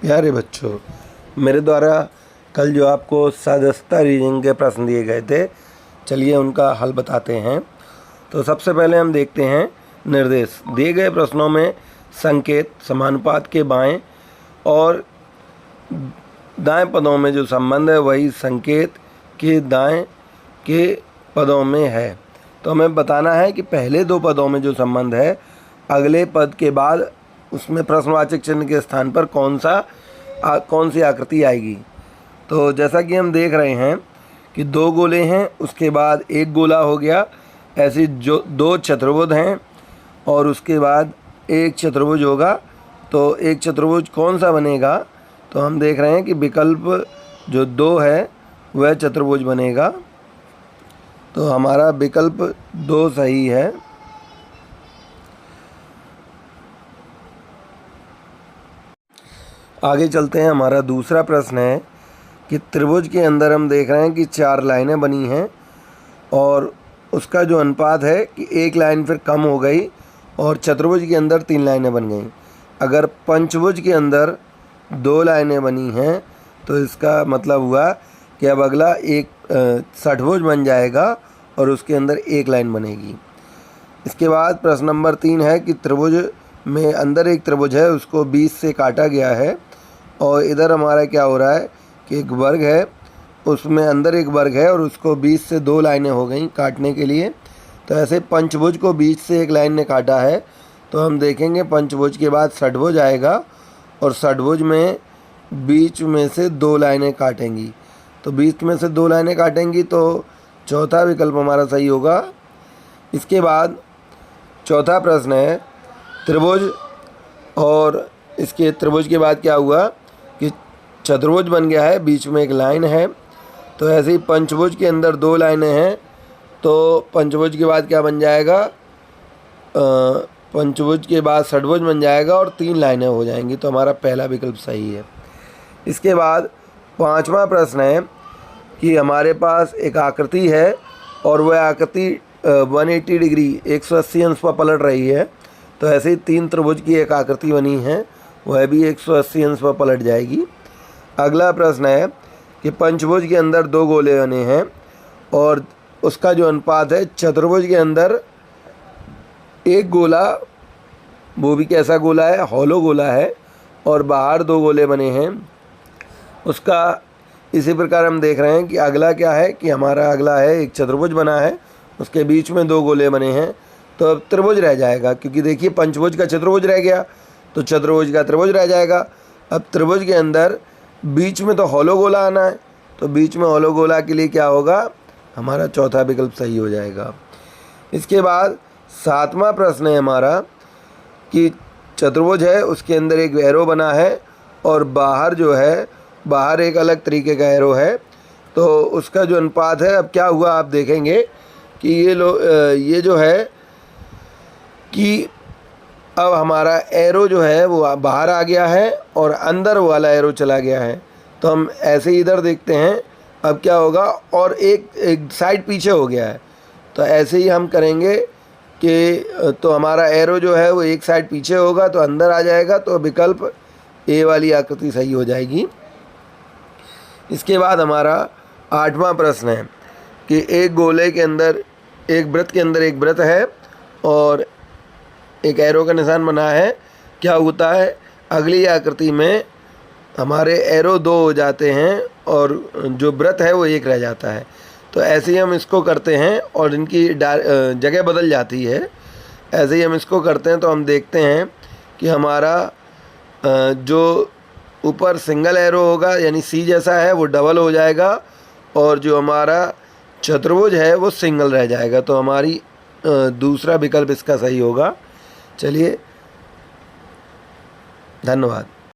प्यारे बच्चों, मेरे द्वारा कल जो आपको सदस्यता रीजनिंग के प्रश्न दिए गए थे, चलिए उनका हल बताते हैं। तो सबसे पहले हम देखते हैं निर्देश। दिए गए प्रश्नों में संकेत समानुपात के बाएं और दाएं पदों में जो संबंध है वही संकेत के दाएं के पदों में है। तो हमें बताना है कि पहले दो पदों में जो संबंध है, अगले पद के बाद उसमें प्रश्नवाचक चिन्ह के स्थान पर कौन सी आकृति आएगी। तो जैसा कि हम देख रहे हैं कि दो गोले हैं, उसके बाद एक गोला हो गया, ऐसी जो दो चतुर्भुज हैं और उसके बाद एक चतुर्भुज होगा। तो एक चतुर्भुज कौन सा बनेगा, तो हम देख रहे हैं कि विकल्प जो 2 है वह चतुर्भुज बनेगा। तो हमारा विकल्प 2 सही है। आगे चलते हैं। हमारा दूसरा प्रश्न है कि त्रिभुज के अंदर हम देख रहे हैं कि 4 लाइनें बनी हैं और उसका जो अनुपात है कि एक लाइन फिर कम हो गई और चतुर्भुज के अंदर 3 लाइनें बन गई। अगर पंचभुज के अंदर 2 लाइनें बनी हैं तो इसका मतलब हुआ कि अब अगला एक षटभुज बन जाएगा और उसके अंदर एक लाइन बनेगी। इसके बाद प्रश्न नंबर 3 है कि त्रिभुज में अंदर एक त्रिभुज है, उसको 20 से काटा गया है और इधर हमारा क्या हो रहा है कि एक वर्ग है, उसमें अंदर एक वर्ग है और उसको 20 से 2 लाइनें हो गई काटने के लिए। तो ऐसे पंचभुज को 20 से एक लाइन ने काटा है, तो हम देखेंगे पंचभुज के बाद षटभुज आएगा और षटभुज में बीच में से 2 लाइनें काटेंगी। तो बीच में से 2 लाइनें काटेंगी तो चौथा विकल्प हमारा सही होगा। इसके बाद चौथा प्रश्न है त्रिभुज, और इसके त्रिभुज के बाद क्या हुआ कि चतुर्भुज बन गया है, बीच में एक लाइन है। तो ऐसे ही पंचभुज के अंदर 2 लाइनें हैं, तो पंचभुज के बाद क्या बन जाएगा, पंचभुज के बाद षटभुज बन जाएगा और 3 लाइनें हो जाएंगी। तो हमारा पहला विकल्प सही है। इसके बाद 5वां प्रश्न है कि हमारे पास एक आकृति है और वह आकृति 180 डिग्री 180 अंश पर पलट रही है। तो ऐसे ही 3 त्रिभुज की एक आकृति बनी है, वह भी 180 अंश पर पलट जाएगी। अगला प्रश्न है कि पंचभुज के अंदर 2 गोले बने हैं और उसका जो अनुपात है चतुर्भुज के अंदर एक गोला, वो भी कैसा गोला है, हॉलो गोला है, और बाहर 2 गोले बने हैं। उसका इसी प्रकार हम देख रहे हैं कि अगला क्या है कि हमारा अगला है एक चतुर्भुज बना है, उसके बीच में 2 गोले बने हैं। तो अब त्रिभुज रह जाएगा, क्योंकि देखिए पंचभुज का चतुर्भुज रह गया तो चतुर्भुज का त्रिभुज रह जाएगा। अब त्रिभुज के अंदर बीच में तो हॉलो गोला आना है, तो बीच में हॉलो गोला के लिए क्या होगा, हमारा चौथा विकल्प सही हो जाएगा। इसके बाद 7वां प्रश्न है हमारा कि चतुर्भुज है, उसके अंदर एक एरो बना है और बाहर जो है, बाहर एक अलग तरीके का एरो है। तो उसका जो अनुपात है, अब क्या हुआ आप देखेंगे कि ये जो है कि अब हमारा एरो जो है वो बाहर आ गया है और अंदर वाला एरो चला गया है। तो हम ऐसे ही इधर देखते हैं, अब क्या होगा, और एक साइड पीछे हो गया है। तो ऐसे ही हम करेंगे कि तो हमारा एरो जो है वो एक साइड पीछे होगा तो अंदर आ जाएगा, तो विकल्प ए वाली आकृति सही हो जाएगी। इसके बाद हमारा 8वां प्रश्न है कि एक गोले के अंदर, एक वृत्त के अंदर एक वृत्त है और एक एरो का निशान बना है। क्या होता है, अगली आकृति में हमारे एरो 2 हो जाते हैं और जो वृत्त है वो 1 रह जाता है। तो ऐसे ही हम इसको करते हैं और इनकी जगह बदल जाती है। ऐसे ही हम इसको करते हैं तो हम देखते हैं कि हमारा जो ऊपर सिंगल एरो होगा यानी सी जैसा है वो डबल हो जाएगा और जो हमारा चतुर्भुज है वो सिंगल रह जाएगा। तो हमारी दूसरा विकल्प इसका सही होगा। चलिए, धन्यवाद।